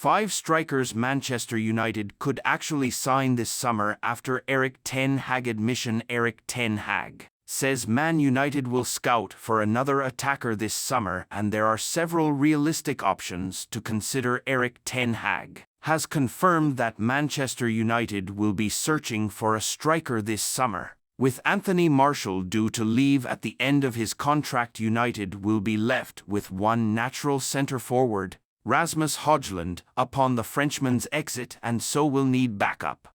5 strikers Manchester United could actually sign this summer after Erik ten Hag admission. Erik ten Hag says Man United will scout for another attacker this summer, and there are several realistic options to consider. Erik ten Hag has confirmed that Manchester United will be searching for a striker this summer. With Anthony Martial due to leave at the end of his contract, United will be left with one natural centre-forward, Rasmus Højlund, upon the Frenchman's exit, and so will need backup.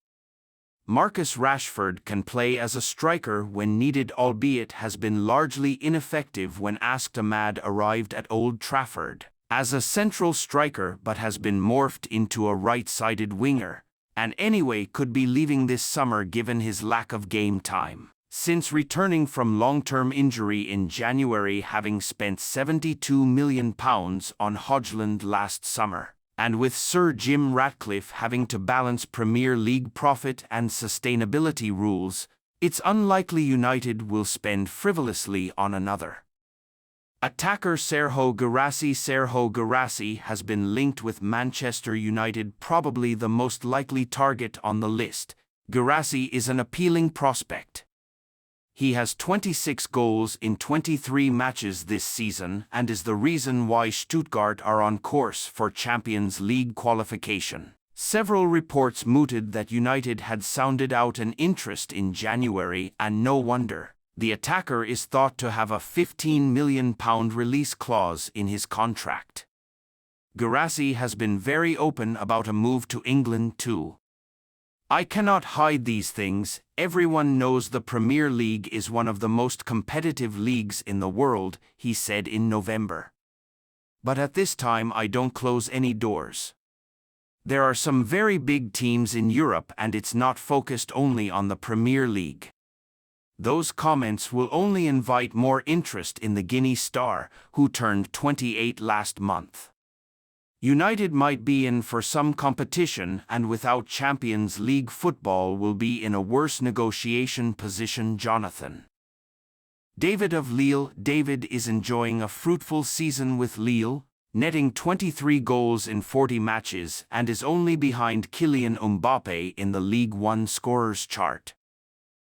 Marcus Rashford can play as a striker when needed, albeit has been largely ineffective when asked. Ahmad arrived at Old Trafford as a central striker but has been morphed into a right-sided winger, and anyway could be leaving this summer given his lack of game time since returning from long-term injury in January, having spent £72 million on Højlund last summer. And with Sir Jim Ratcliffe having to balance Premier League profit and sustainability rules, it's unlikely United will spend frivolously on another. Attacker Serhou Guirassy has been linked with Manchester United, probably the most likely target on the list. Guirassy is an appealing prospect. He has 26 goals in 23 matches this season and is the reason why Stuttgart are on course for Champions League qualification. Several reports mooted that United had sounded out an interest in January, and no wonder. The attacker is thought to have a £15 million release clause in his contract. Guirassy has been very open about a move to England too. "I cannot hide these things. Everyone knows the Premier League is one of the most competitive leagues in the world," he said in November. "But at this time I don't close any doors. There are some very big teams in Europe and it's not focused only on the Premier League." Those comments will only invite more interest in the Guinea star, who turned 28 last month. United might be in for some competition, and without Champions League football will be in a worse negotiation position. Jonathan David of Lille. David is enjoying a fruitful season with Lille, netting 23 goals in 40 matches and is only behind Kylian Mbappe in the Ligue 1 scorers chart.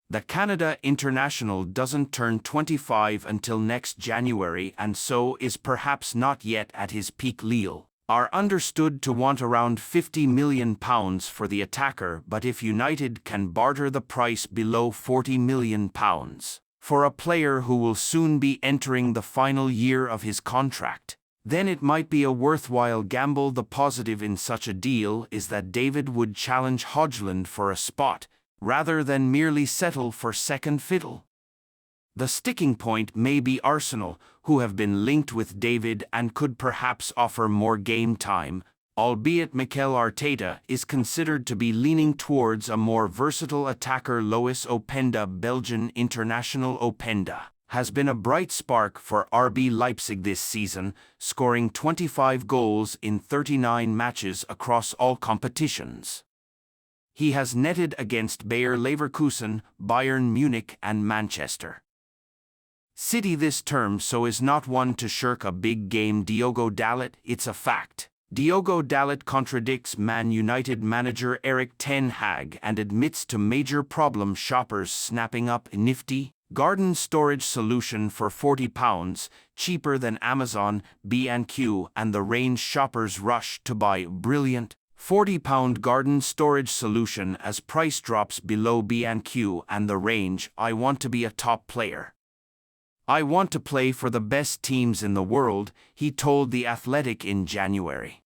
The Canada international doesn't turn 25 until next January, and so is perhaps not yet at his peak. Lille are understood to want around £50 million for the attacker, but if United can barter the price below £40 million for a player who will soon be entering the final year of his contract, then it might be a worthwhile gamble. The positive in such a deal is that David would challenge Højlund for a spot, rather than merely settle for second fiddle. The sticking point may be Arsenal, who have been linked with David and could perhaps offer more game time, albeit Mikel Arteta is considered to be leaning towards a more versatile attacker. Lois Openda. Belgian international Openda has been a bright spark for RB Leipzig this season, scoring 25 goals in 39 matches across all competitions. He has netted against Bayer Leverkusen, Bayern Munich and Manchester City this term, so is not one to shirk a big game. Diogo Dalot. It's a fact. Diogo Dalot contradicts Man United manager Erik ten Hag and admits to major problem shoppers snapping up a nifty garden storage solution for £40, cheaper than Amazon, B&Q, and the range shoppers rush to buy brilliant £40 garden storage solution as price drops below B&Q and the range. "I want to be a top player. I want to play for the best teams in the world," he told The Athletic in January.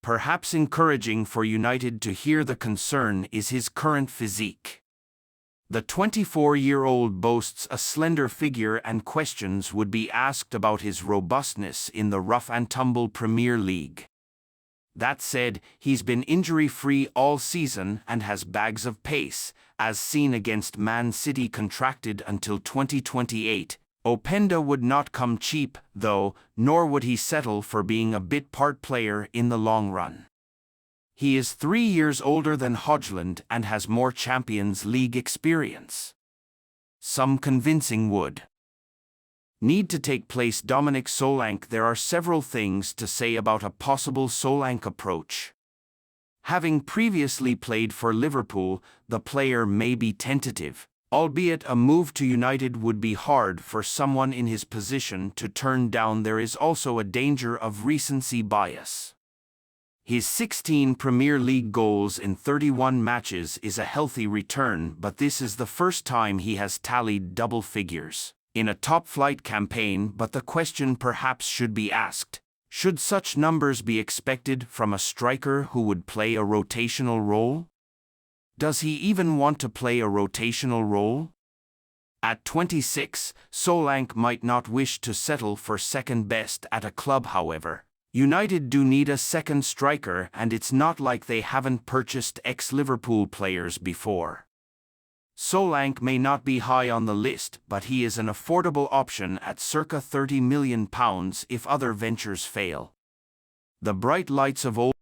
Perhaps encouraging for United to hear the concern is his current physique. The 24-year-old boasts a slender figure, and questions would be asked about his robustness in the rough-and-tumble Premier League. That said, he's been injury-free all season and has bags of pace, as seen against Man City. Contracted until 2028, Openda would not come cheap, though, nor would he settle for being a bit part player in the long run. He is 3 years older than Højlund and has more Champions League experience. Some convincing would Need to take place Dominic Solanke. There are several things to say about a possible Solanke approach. Having previously played for Liverpool, the player may be tentative, albeit a move to United would be hard for someone in his position to turn down. There is also a danger of recency bias. His 16 Premier League goals in 31 matches is a healthy return, but this is the first time he has tallied double figures in a top-flight campaign. But the question perhaps should be asked, should such numbers be expected from a striker who would play a rotational role? Does he even want to play a rotational role? At 26, Solanke might not wish to settle for second best at a club. However, United do need a second striker, and it's not like they haven't purchased ex-Liverpool players before. Solanke may not be high on the list, but he is an affordable option at circa £30 million if other ventures fail. The bright lights of old